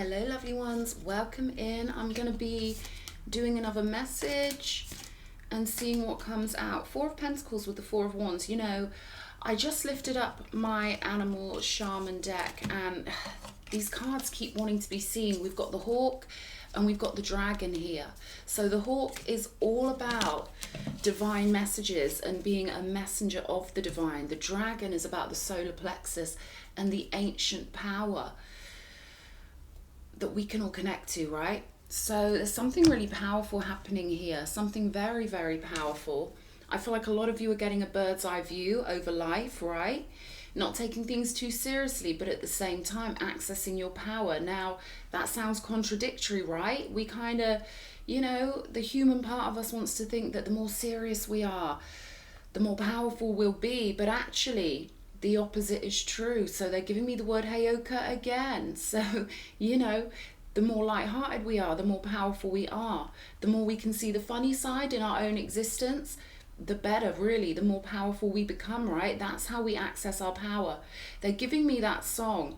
Hello lovely ones, welcome in. I'm going to be doing another message and seeing what comes out. Four of Pentacles with the Four of Wands. You know, I just lifted up my animal shaman deck and these cards keep wanting to be seen. We've got the hawk and we've got the dragon here. So the hawk is all about divine messages and being a messenger of the divine. The dragon is about the solar plexus and the ancient power that we can all connect to, right? So there's something really powerful happening here, something very, very powerful. I feel like a lot of you are getting a bird's eye view over life, right? Not taking things too seriously, but at the same time accessing your power. Now, that sounds contradictory, right? We kind of, you know, the human part of us wants to think that the more serious we are, the more powerful we'll be, but actually the opposite is true. So they're giving me the word Heyoka again. So, you know, the more lighthearted we are, the more powerful we are. The more we can see the funny side in our own existence, the better, really, the more powerful we become, right? That's how we access our power. They're giving me that song,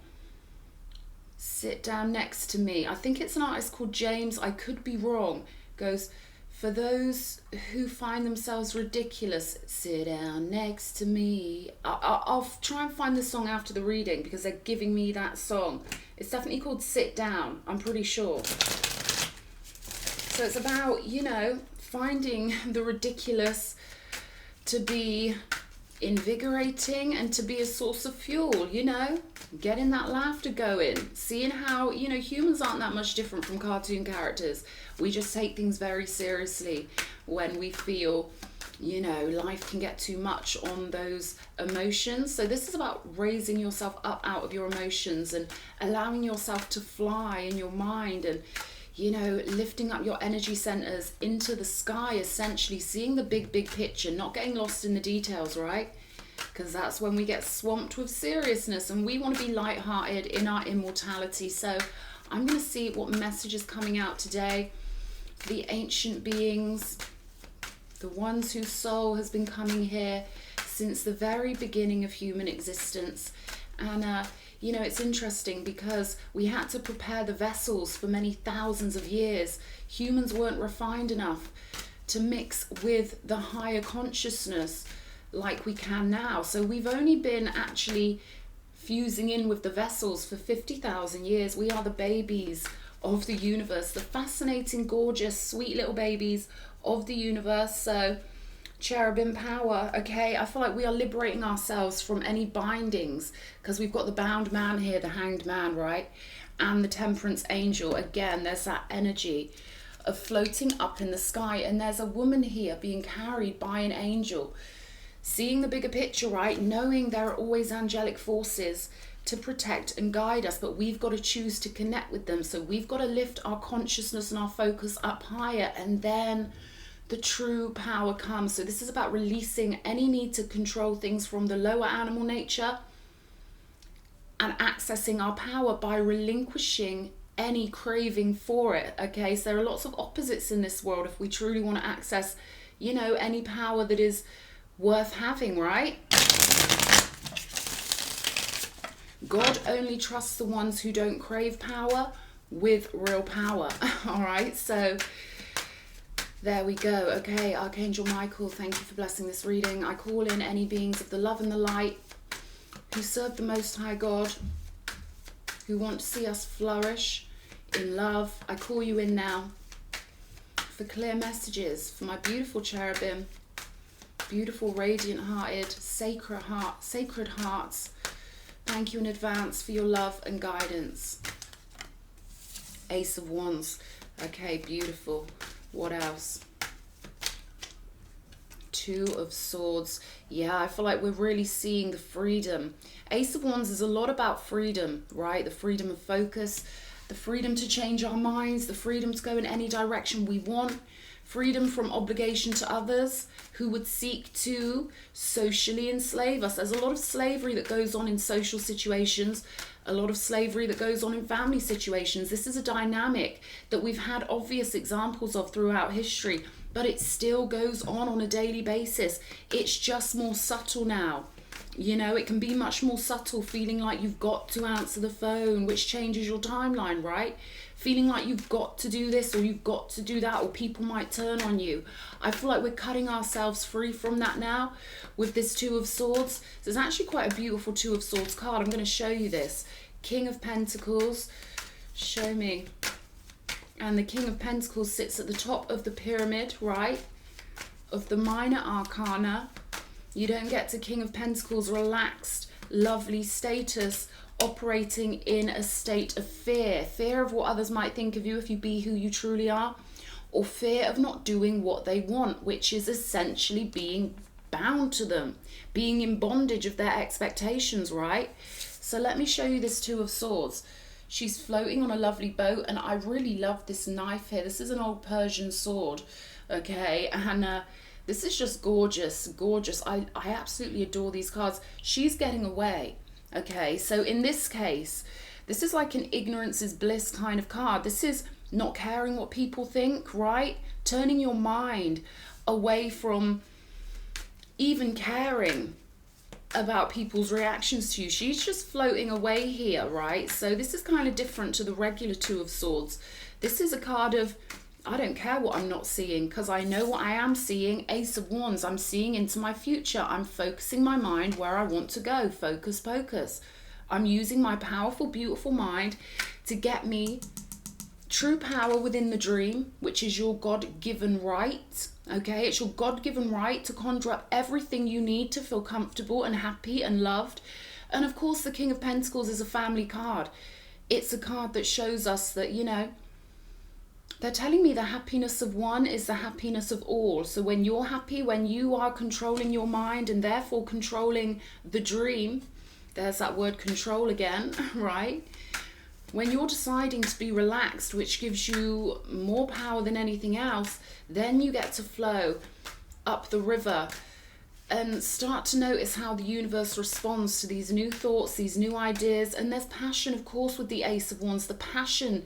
Sit Down Next to Me. I think it's an artist called James. I could be wrong. Goes, for those who find themselves ridiculous, sit down next to me. I'll try and find the song after the reading because they're giving me that song. It's definitely called Sit Down, I'm pretty sure. So it's about, you know, finding the ridiculous to be invigorating and to be a source of fuel, you know, getting that laughter going, seeing how, you know, humans aren't that much different from cartoon characters. We just take things very seriously when we feel, you know, life can get too much on those emotions. So this is about raising yourself up out of your emotions and allowing yourself to fly in your mind and, you know, lifting up your energy centers into the sky, essentially seeing the big picture, not getting lost in the details, right? Because that's when we get swamped with seriousness and we want to be lighthearted in our immortality. So I'm going to see what message is coming out today. The ancient beings, the ones whose soul has been coming here since the very beginning of human existence. And you know, it's interesting because we had to prepare the vessels for many thousands of years. Humans weren't refined enough to mix with the higher consciousness like we can now. So we've only been actually fusing in with the vessels for 50,000 years. We are the babies of the universe, the fascinating, gorgeous, sweet little babies of the universe. So cherubim power, okay? I feel like we are liberating ourselves from any bindings because we've got the bound man here, the hanged man, right? And the temperance angel. Again, there's that energy of floating up in the sky. And there's a woman here being carried by an angel. Seeing the bigger picture, right? Knowing there are always angelic forces to protect and guide us, but we've got to choose to connect with them. So we've got to lift our consciousness and our focus up higher, and then the true power comes. So this is about releasing any need to control things from the lower animal nature and accessing our power by relinquishing any craving for it, okay? So there are lots of opposites in this world if we truly want to access, you know, any power that is worth having, right? God only trusts the ones who don't crave power with real power. All right, so there we go. Okay, Archangel Michael, thank you for blessing this reading. I call in any beings of the love and the light who serve the Most High God, who want to see us flourish in love. I call you in now for clear messages for my beautiful cherubim, beautiful, radiant-hearted, sacred hearts. Thank you in advance for your love and guidance. Ace of Wands. Okay, beautiful. What else? Two of Swords. Yeah, I feel like we're really seeing the freedom. Ace of Wands is a lot about freedom, right? The freedom of focus, the freedom to change our minds, the freedom to go in any direction we want, freedom from obligation to others who would seek to socially enslave us. There's a lot of slavery that goes on in social situations, a lot of slavery that goes on in family situations. This is a dynamic that we've had obvious examples of throughout history, but it still goes on a daily basis. It's just more subtle now. You know, it can be much more subtle, feeling like you've got to answer the phone, which changes your timeline, right? Feeling like you've got to do this or you've got to do that, or people might turn on you. I feel like we're cutting ourselves free from that now with this Two of Swords. So it's actually quite a beautiful Two of Swords card. I'm going to show you this. King of Pentacles, show me. And the King of Pentacles sits at the top of the pyramid, right, of the minor arcana. You don't get to King of Pentacles relaxed, lovely status, operating in a state of fear of what others might think of you if you be who you truly are, or fear of not doing what they want, which is essentially being bound to them, being in bondage of their expectations, right? So let me show you this Two of Swords. She's floating on a lovely boat, and I really love this knife here. This is an old Persian sword, okay, and this is just gorgeous, gorgeous. I absolutely adore these cards. She's getting away. Okay, so in this case, this is like an ignorance is bliss kind of card. This is not caring what people think, right? Turning your mind away from even caring about people's reactions to you. She's just floating away here, right? So this is kind of different to the regular Two of Swords. This is a card of, I don't care what I'm not seeing, because I know what I am seeing. Ace of Wands, I'm seeing into my future. I'm focusing my mind where I want to go. Focus, focus. I'm using my powerful, beautiful mind to get me true power within the dream, which is your God-given right. Okay, it's your God-given right to conjure up everything you need to feel comfortable and happy and loved. And of course, the King of Pentacles is a family card. It's a card that shows us that, you know, they're telling me the happiness of one is the happiness of all. So when you're happy, when you are controlling your mind and therefore controlling the dream, there's that word control again, right? When you're deciding to be relaxed, which gives you more power than anything else, then you get to flow up the river and start to notice how the universe responds to these new thoughts, these new ideas. And there's passion, of course, with the Ace of Wands, the passion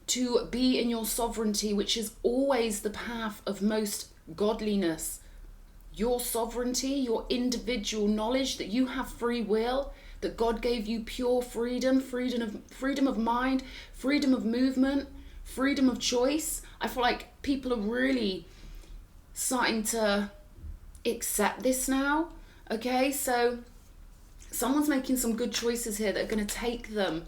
to be in your sovereignty, which is always the path of most godliness. Your sovereignty, your individual knowledge that you have free will, that God gave you pure freedom, freedom of mind, freedom of movement, freedom of choice. I feel like people are really starting to accept this now. Okay, so someone's making some good choices here that are going to take them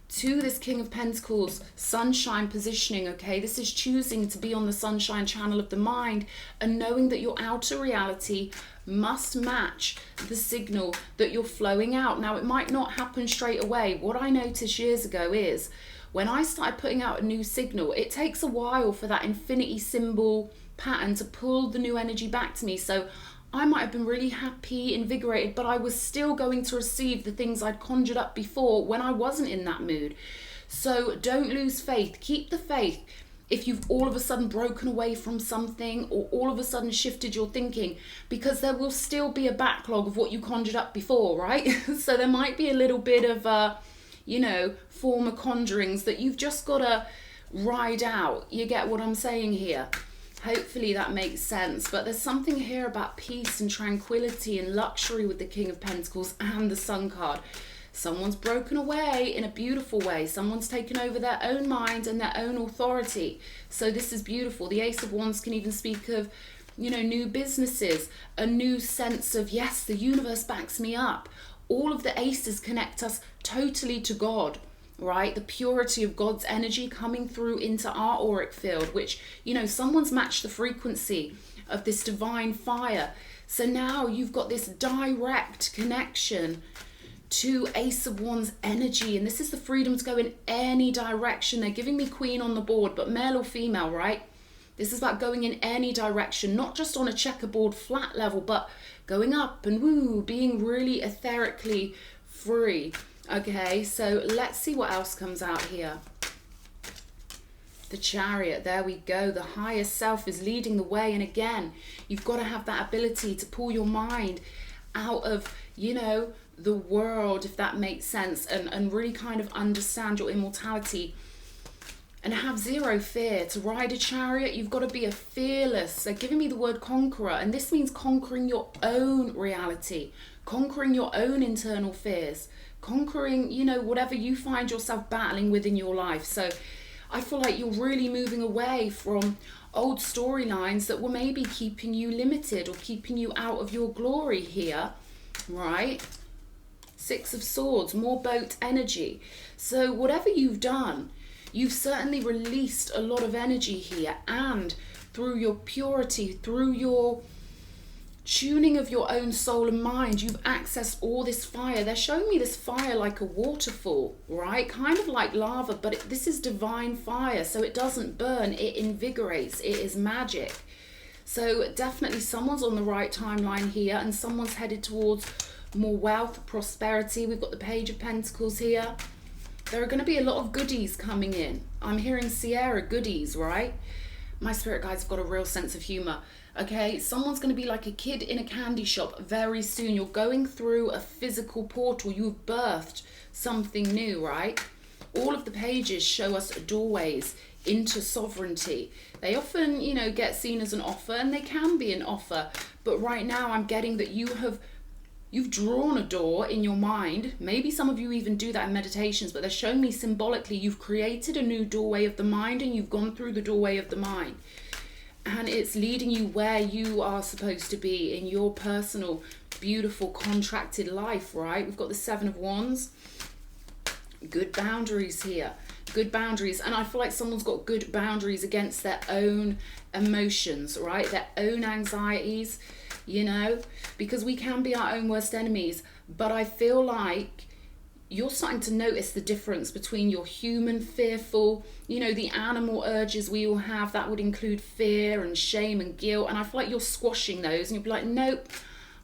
to this King of Pentacles sunshine positioning. Okay, this is choosing to be on the sunshine channel of the mind and knowing that your outer reality must match the signal that you're flowing out. Now, it might not happen straight away. What I noticed years ago is when I started putting out a new signal, it takes a while for that infinity symbol pattern to pull the new energy back to me. So I might have been really happy, invigorated, but I was still going to receive the things I'd conjured up before when I wasn't in that mood. So don't lose faith. Keep the faith. If you've all of a sudden broken away from something or all of a sudden shifted your thinking, because there will still be a backlog of what you conjured up before, right? So there might be a little bit of, you know, former conjurings that you've just got to ride out. You get what I'm saying here? Hopefully that makes sense. But there's something here about peace and tranquility and luxury with the King of Pentacles and the Sun card. Someone's broken away in a beautiful way. Someone's taken over their own mind and their own authority. So this is beautiful. The Ace of Wands can even speak of, you know, new businesses, a new sense of, yes, the universe backs me up. All of the aces connect us totally to God, right? The purity of God's energy coming through into our auric field, which, you know, someone's matched the frequency of this divine fire. So now you've got this direct connection to Ace of Wands energy, and this is the freedom to go in any direction. They're giving me Queen on the board, but male or female, right? This is about going in any direction, not just on a checkerboard flat level, but going up and woo, being really etherically free. Okay, so let's see what else comes out here. The Chariot, there we go. The higher self is leading the way. And again, you've got to have that ability to pull your mind out of, you know, the world, if that makes sense, and really kind of understand your immortality. and have zero fear. To ride a chariot, you've got to be a fearless. They're giving me the word conqueror, and this means conquering your own reality, conquering your own internal fears, conquering, you know, whatever you find yourself battling with in your life. So I feel like you're really moving away from old storylines that were maybe keeping you limited or keeping you out of your glory here, right? Six of Swords, more boat energy. So whatever you've done, you've certainly released a lot of energy here, and through your purity, through your tuning of your own soul and mind, you've accessed all this fire. They're showing me this fire like a waterfall, right? Kind of like lava, but this is divine fire, so it doesn't burn, it invigorates, it is magic. So definitely someone's on the right timeline here, and someone's headed towards more wealth, prosperity. We've got the Page of Pentacles here. There are going to be a lot of goodies coming in. I'm hearing Sierra goodies, right? My spirit guides have got a real sense of humor. Okay, someone's going to be like a kid in a candy shop very soon. You're going through a physical portal. You've birthed something new, right? All of the pages show us doorways into sovereignty. They often, you know, get seen as an offer, and they can be an offer. But right now I'm getting that you've drawn a door in your mind. Maybe some of you even do that in meditations, but they're showing me symbolically you've created a new doorway of the mind, and you've gone through the doorway of the mind. And it's leading you where you are supposed to be in your personal, beautiful, contracted life, right? We've got the Seven of Wands. Good boundaries here. Good boundaries. And I feel like someone's got good boundaries against their own emotions, right? Their own anxieties, you know, because we can be our own worst enemies. But I feel like you're starting to notice the difference between your human, fearful, you know, the animal urges we all have. That would include fear and shame and guilt. And I feel like you're squashing those, and you'll be like, nope,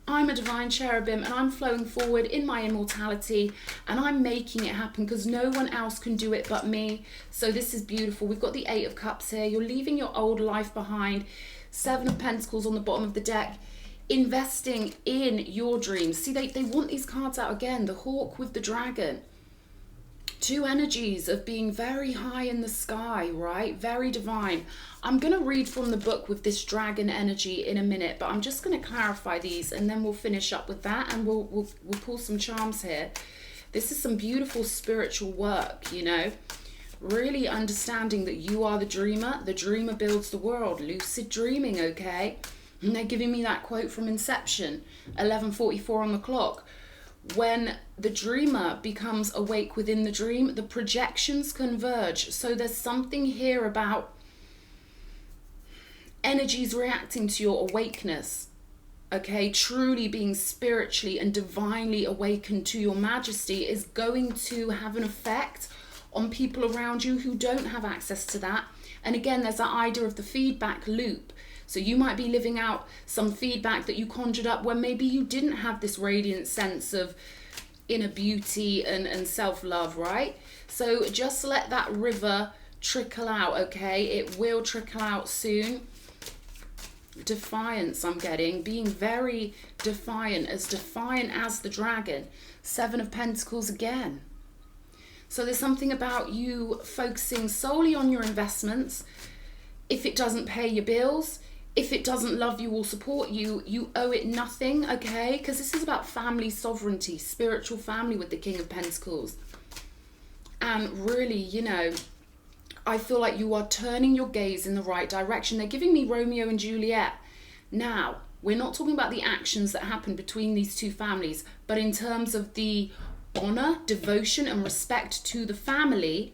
I'm a divine cherubim, and I'm flowing forward in my immortality, and I'm making it happen because no one else can do it but me. So this is beautiful. We've got the Eight of Cups here. You're leaving your old life behind. Seven of Pentacles on the bottom of the deck. Investing in your dreams. See, they want these cards out again. The Hawk with the Dragon. Two energies of being very high in the sky, right? Very divine. I'm going to read from the book with this dragon energy in a minute, but I'm just going to clarify these, and then we'll finish up with that, and we'll pull some charms here. This is some beautiful spiritual work, you know. Really understanding that you are the dreamer. The dreamer builds the world. Lucid dreaming, okay? And they're giving me that quote from Inception, 11:44 on the clock. When the dreamer becomes awake within the dream, the projections converge. So there's something here about energies reacting to your awakeness. Okay, truly being spiritually and divinely awakened to your majesty is going to have an effect on people around you who don't have access to that. And again, there's that idea of the feedback loop. So you might be living out some feedback that you conjured up when maybe you didn't have this radiant sense of inner beauty and self-love, right? So just let that river trickle out, okay? It will trickle out soon. Defiance, I'm getting. Being very defiant as the dragon. Seven of Pentacles again. So there's something about you focusing solely on your investments. If it doesn't pay your bills, if it doesn't love you or support you, you owe it nothing, okay? Because this is about family sovereignty, spiritual family with the King of Pentacles. And really, you know, I feel like you are turning your gaze in the right direction. They're giving me Romeo and Juliet. Now, we're not talking about the actions that happen between these two families, but in terms of the honor, devotion, and respect to the family,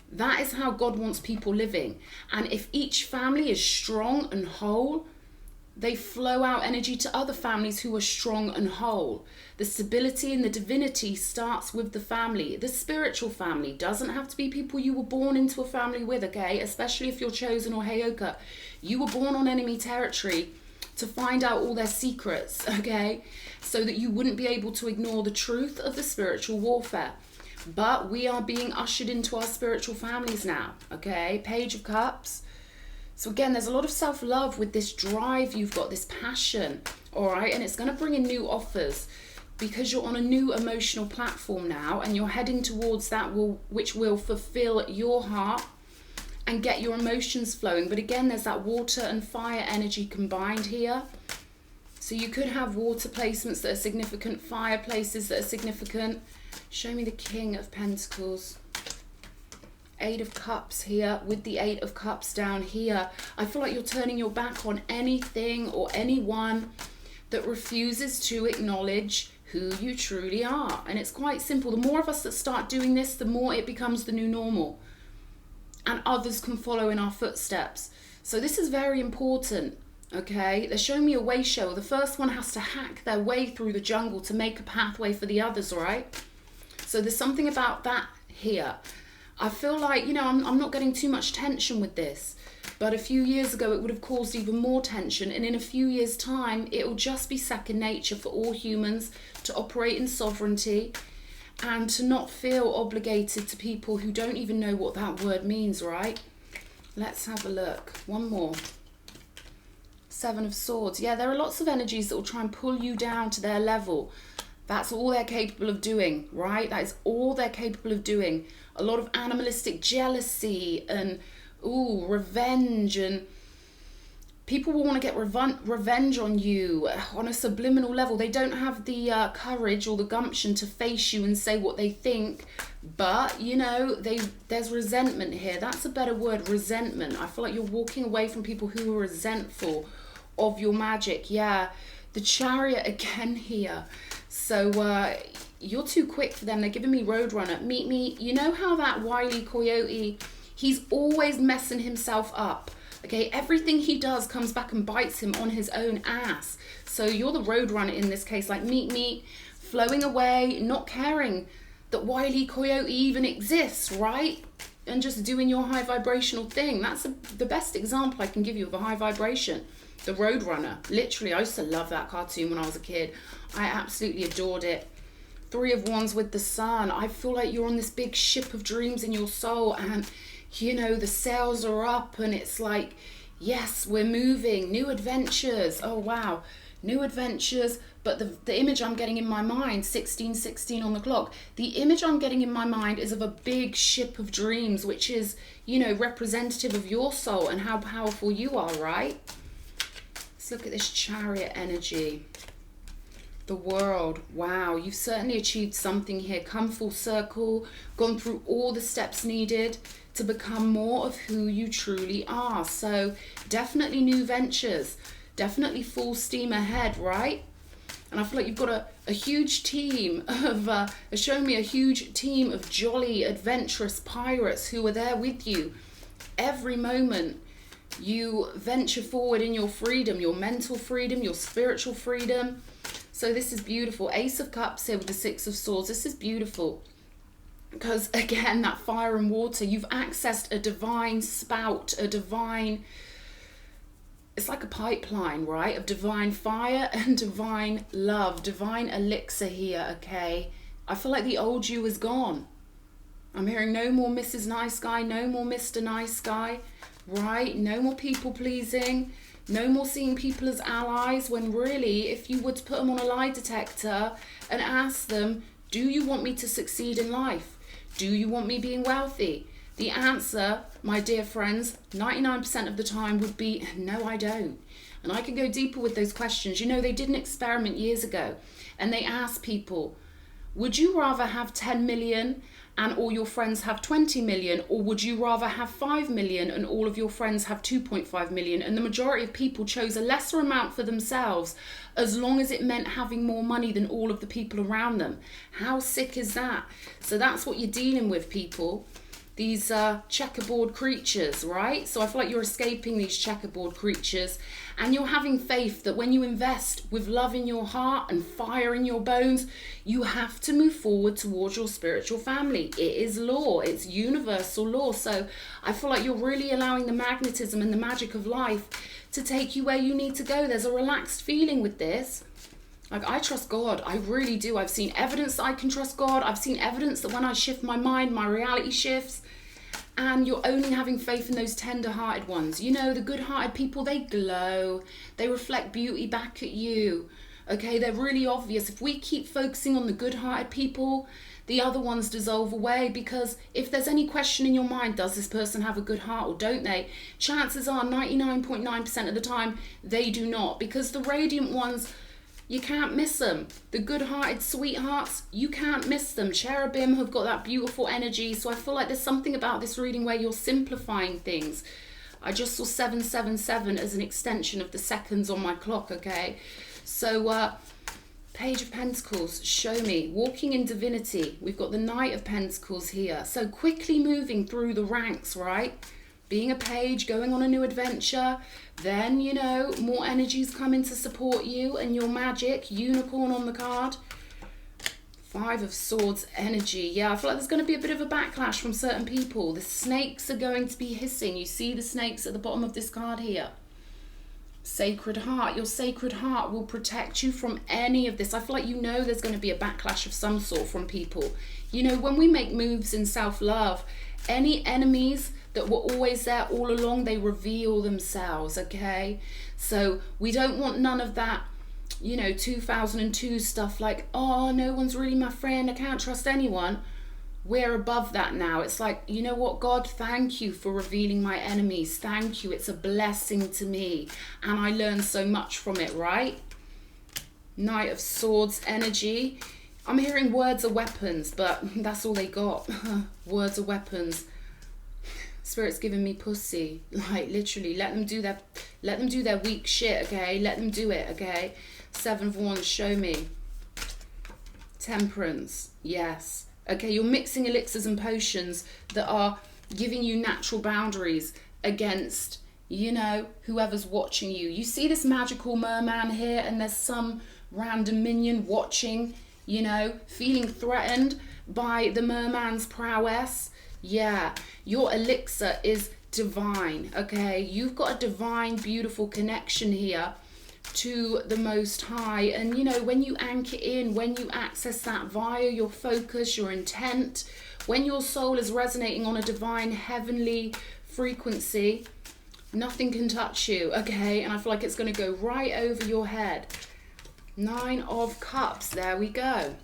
that is how God wants people living. And if each family is strong and whole, they flow out energy to other families who are strong and whole. The stability and the divinity starts with the family. The spiritual family doesn't have to be people you were born into a family with, okay? Especially if you're chosen or Heyoka. You were born on enemy territory to find out all their secrets, okay? So that you wouldn't be able to ignore the truth of the spiritual warfare. But we are being ushered into our spiritual families now, okay? Page of Cups. So again, there's a lot of self-love with this drive you've got, this passion, all right? And it's going to bring in new offers because you're on a new emotional platform now, and you're heading towards that which will fulfill your heart, and get your emotions flowing. But again, there's that water and fire energy combined here. So you could have water placements that are significant, fire places that are significant. Show me the King of Pentacles. 8 of Cups here with the 8 of Cups down here. I feel like you're turning your back on anything or anyone that refuses to acknowledge who you truly are. And it's quite simple. The more of us that start doing this, the more it becomes the new normal. And others can follow in our footsteps. So this is very important, okay? They're showing me a way show. The first one has to hack their way through the jungle to make a pathway for the others, right? So there's something about that here. I feel like, you know, I'm not getting too much tension with this. But a few years ago, it would have caused even more tension. And in a few years' time, it will just be second nature for all humans to operate in sovereignty and to not feel obligated to people who don't even know what that word means, right? Let's have a look. One more. 7 of Swords. Yeah, there are lots of energies that will try and pull you down to their level. That's all they're capable of doing, right? That is all they're capable of doing. A lot of animalistic jealousy and revenge, and people will want to get revenge on you on a subliminal level. They don't have the courage or the gumption to face you and say what they think, but you know, there's resentment here. That's a better word, resentment. I feel like you're walking away from people who are resentful of your magic. Yeah, the Chariot again here. So you're too quick for them. They're giving me Roadrunner. Meet me. You know how that Wile E. Coyote, he's always messing himself up. Okay, everything he does comes back and bites him on his own ass. So you're the Roadrunner in this case, like meet, flowing away, not caring that Wile E. Coyote even exists, right? And just doing your high vibrational thing. That's the best example I can give you of a high vibration. The Roadrunner. Literally, I used to love that cartoon when I was a kid. I absolutely adored it. 3 of Wands with the Sun. I feel like you're on this big ship of dreams in your soul, and you know, the sails are up and it's like, yes, we're moving, new adventures. Oh wow, new adventures. But the image I'm getting in my mind, 1616 on the clock, the image I'm getting in my mind is of a big ship of dreams, which is, you know, representative of your soul and how powerful you are, right? Let's look at this Chariot energy. The World. Wow, you've certainly achieved something here. Come full circle, gone through all the steps needed to become more of who you truly are. So definitely new ventures, definitely full steam ahead, right? And I feel like you've got a huge team of, showing me a huge team of jolly, adventurous pirates who are there with you every moment. You venture forward in your freedom, your mental freedom, your spiritual freedom. So this is beautiful. Ace of Cups here with the 6 of Swords. This is beautiful. Because again, that fire and water, you've accessed a divine spout, a divine, it's like a pipeline, right? Of divine fire and divine love, divine elixir here, okay? I feel like the old you is gone. I'm hearing no more Mrs. Nice Guy, no more Mr. Nice Guy, right? No more people pleasing. No more seeing people as allies, when really, if you were to put them on a lie detector and ask them, do you want me to succeed in life? Do you want me being wealthy? The answer, my dear friends, 99% of the time would be, no, I don't. And I can go deeper with those questions. You know, they did an experiment years ago and they asked people, would you rather have 10 million and all your friends have 20 million, or would you rather have 5 million and all of your friends have 2.5 million? And the majority of people chose a lesser amount for themselves, as long as it meant having more money than all of the people around them. How sick is that? So that's what you're dealing with, people. These checkerboard creatures, right? So I feel like you're escaping these checkerboard creatures, and you're having faith that when you invest with love in your heart and fire in your bones, you have to move forward towards your spiritual family. It is law, it's universal law. So I feel like you're really allowing the magnetism and the magic of life to take you where you need to go. There's a relaxed feeling with this. Like, I trust God, I really do. I've seen evidence that I can trust God. I've seen evidence that when I shift my mind, my reality shifts. And you're only having faith in those tender-hearted ones. You know, the good-hearted people, they glow. They reflect beauty back at you. Okay, they're really obvious. If we keep focusing on the good-hearted people, the other ones dissolve away, because if there's any question in your mind, does this person have a good heart or don't they? Chances are 99.9% of the time they do not, because the radiant ones, you can't miss them. The good-hearted sweethearts, you can't miss them. Cherubim have got that beautiful energy. So I feel like there's something about this reading where you're simplifying things. I just saw 777 as an extension of the seconds on my clock, okay? So Page of Pentacles, show me. Walking in divinity. We've got the Knight of Pentacles here. So quickly moving through the ranks, right? Being a page, going on a new adventure. Then, you know, more energies coming to support you and your magic. Unicorn on the card. Five of Swords energy. Yeah, I feel like there's going to be a bit of a backlash from certain people. The snakes are going to be hissing. You see the snakes at the bottom of this card here. Sacred Heart. Your Sacred Heart will protect you from any of this. I feel like, you know, there's going to be a backlash of some sort from people. You know, when we make moves in self-love, any enemies that were always there all along, they reveal themselves, okay? So we don't want none of that, you know, 2002 stuff like, oh, no one's really my friend, I can't trust anyone. We're above that now. It's like, you know what, God, thank you for revealing my enemies. Thank you. It's a blessing to me. And I learned so much from it, right? Knight of Swords energy. I'm hearing words are weapons, but that's all they got. Words are weapons. Spirit's giving me pussy. Like, literally, let them do their weak shit, okay? Let them do it, okay? Seven of Wands, show me. Temperance, yes. Okay, you're mixing elixirs and potions that are giving you natural boundaries against, you know, whoever's watching you. You see this magical merman here, and there's some random minion watching, you know, feeling threatened by the merman's prowess. Yeah, your elixir is divine, okay? You've got a divine, beautiful connection here to the Most High. And, you know, when you anchor in, when you access that via your focus, your intent, when your soul is resonating on a divine, heavenly frequency, nothing can touch you, okay? And I feel like it's going to go right over your head. Nine of Cups, there we go.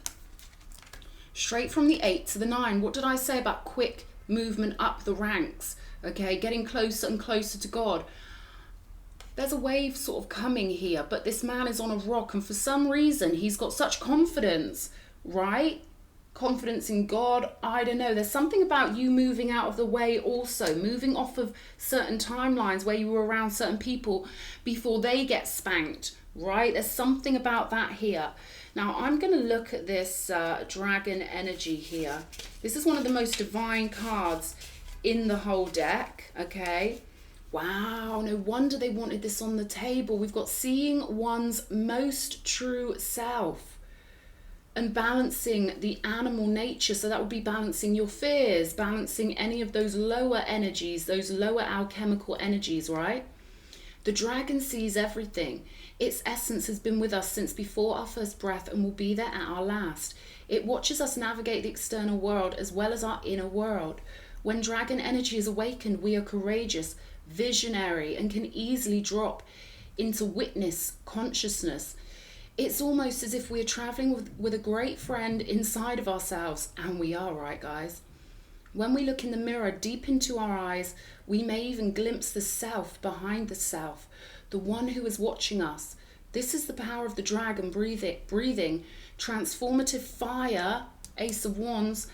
Straight from the 8 to the 9. What did I say about quick movement up the ranks? Okay, getting closer and closer to God. There's a wave sort of coming here, but this man is on a rock, and for some reason he's got such confidence, right? Confidence in God. I don't know. There's something about you moving out of the way also, moving off of certain timelines where you were around certain people before they get spanked, right? There's something about that here. Now, I'm going to look at this dragon energy here. This is one of the most divine cards in the whole deck, okay? Wow, no wonder they wanted this on the table. We've got seeing one's most true self and balancing the animal nature. So that would be balancing your fears, balancing any of those lower energies, those lower alchemical energies, right? The dragon sees everything. Its essence has been with us since before our first breath and will be there at our last. It watches us navigate the external world as well as our inner world. When dragon energy is awakened, we are courageous, visionary, and can easily drop into witness consciousness. It's almost as if we're traveling with a great friend inside of ourselves, and we are, right, guys? When we look in the mirror deep into our eyes, we may even glimpse the self behind the self, the one who is watching us. This is the power of the dragon breathing transformative fire, Ace of Wands,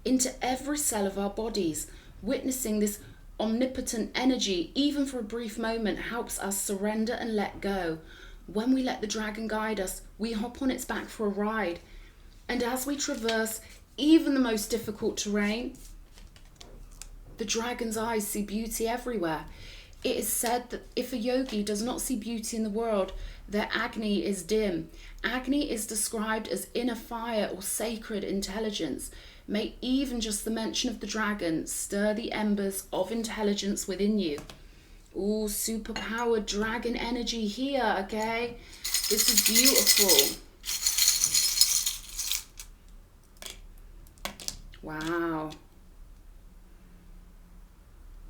into every cell of our bodies. Witnessing this omnipotent energy, even for a brief moment, helps us surrender and let go. When we let the dragon guide us, we hop on its back for a ride. And as we traverse even the most difficult terrain, the dragon's eyes see beauty everywhere. It is said that if a yogi does not see beauty in the world, their Agni is dim. Agni is described as inner fire or sacred intelligence. May even just the mention of the dragon stir the embers of intelligence within you. Ooh, superpowered dragon energy here, okay? This is beautiful. Wow.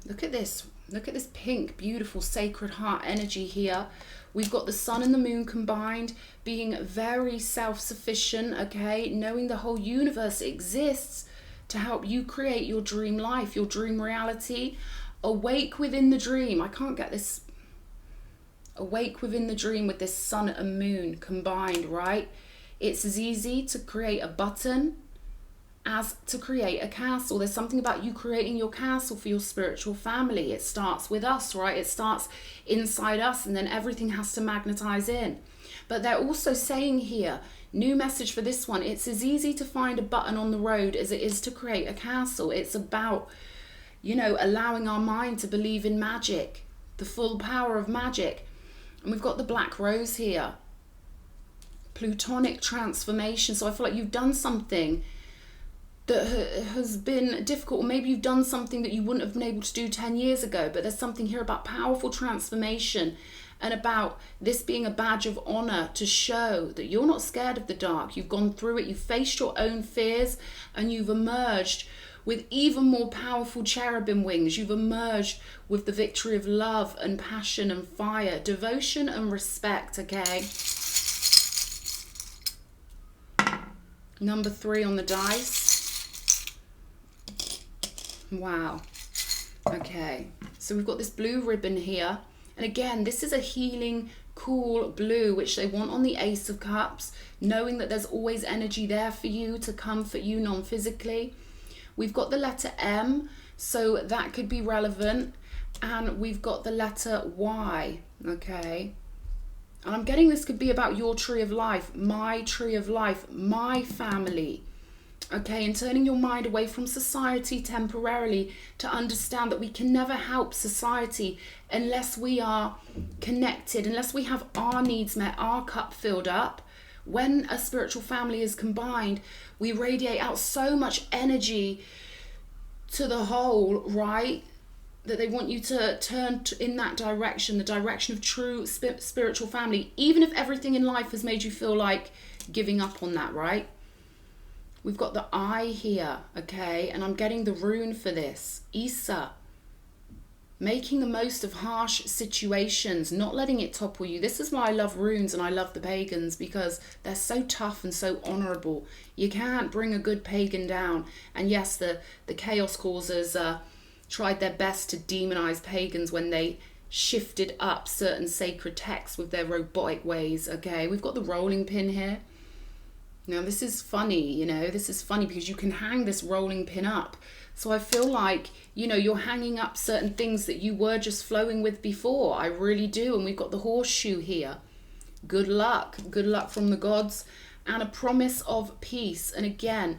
Look at this. Look at this pink, beautiful, sacred heart energy here. We've got the sun and the moon combined, being very self-sufficient, okay? Knowing the whole universe exists to help you create your dream life, your dream reality. Awake within the dream. I can't get this. Awake within the dream with this sun and moon combined, right? It's as easy to create a button as to create a castle. There's something about you creating your castle for your spiritual family. It starts with us, right? It starts inside us, and then everything has to magnetize in. But they're also saying here, new message for this one, it's as easy to find a button on the road as it is to create a castle. It's about, you know, allowing our mind to believe in magic, the full power of magic. And we've got the black rose here, plutonic transformation. So I feel like you've done something that has been difficult, or maybe you've done something that you wouldn't have been able to do 10 years ago, but there's something here about powerful transformation and about this being a badge of honor to show that you're not scared of the dark. You've gone through it, you've faced your own fears, and you've emerged with even more powerful cherubim wings. You've emerged with the victory of love and passion and fire, devotion and respect, okay? Number 3 on the dice. Wow. Okay, so we've got this blue ribbon here, and again, this is a healing, cool blue, which they want on the Ace of Cups, knowing that there's always energy there for you to comfort you non-physically. We've got the letter M, so that could be relevant, and we've got the letter Y, okay? And I'm getting this could be about your tree of life, my tree of life, my family. Okay, and turning your mind away from society temporarily to understand that we can never help society unless we are connected, unless we have our needs met, our cup filled up. When a spiritual family is combined, we radiate out so much energy to the whole, right? That they want you to turn in that direction, the direction of true spiritual family, even if everything in life has made you feel like giving up on that, right? We've got the eye here, okay? And I'm getting the rune for this. Isa. Making the most of harsh situations, not letting it topple you. This is why I love runes and I love the pagans, because they're so tough and so honorable. You can't bring a good pagan down. And yes, the chaos causers tried their best to demonize pagans when they shifted up certain sacred texts with their robotic ways, okay? We've got the rolling pin here. Now this is funny, you know, this is funny because you can hang this rolling pin up. So I feel like, you know, you're hanging up certain things that you were just flowing with before. I really do. And we've got the horseshoe here. Good luck from the gods, and a promise of peace. And again,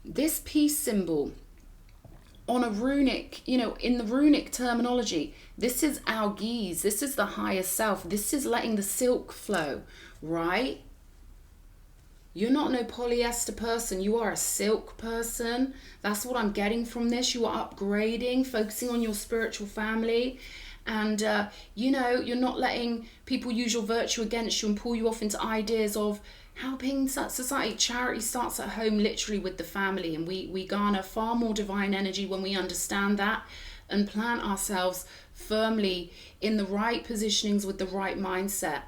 this peace symbol on a runic, you know, in the runic terminology, this is our geese. This is the higher self. This is letting the silk flow, right? You're not no polyester person. You are a silk person. That's what I'm getting from this. You are upgrading, focusing on your spiritual family. And, you know, you're not letting people use your virtue against you and pull you off into ideas of helping society. Charity starts at home, literally with the family. And we garner far more divine energy when we understand that and plant ourselves firmly in the right positionings with the right mindset.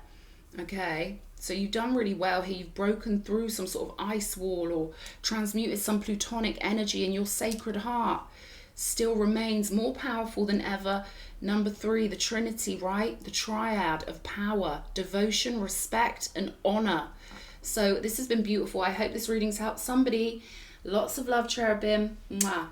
Okay? So you've done really well here. You've broken through some sort of ice wall or transmuted some plutonic energy, and your sacred heart still remains more powerful than ever. Number 3, the Trinity, right? The triad of power, devotion, respect, and honor. So this has been beautiful. I hope this reading's helped somebody. Lots of love, cherubim. Mwah.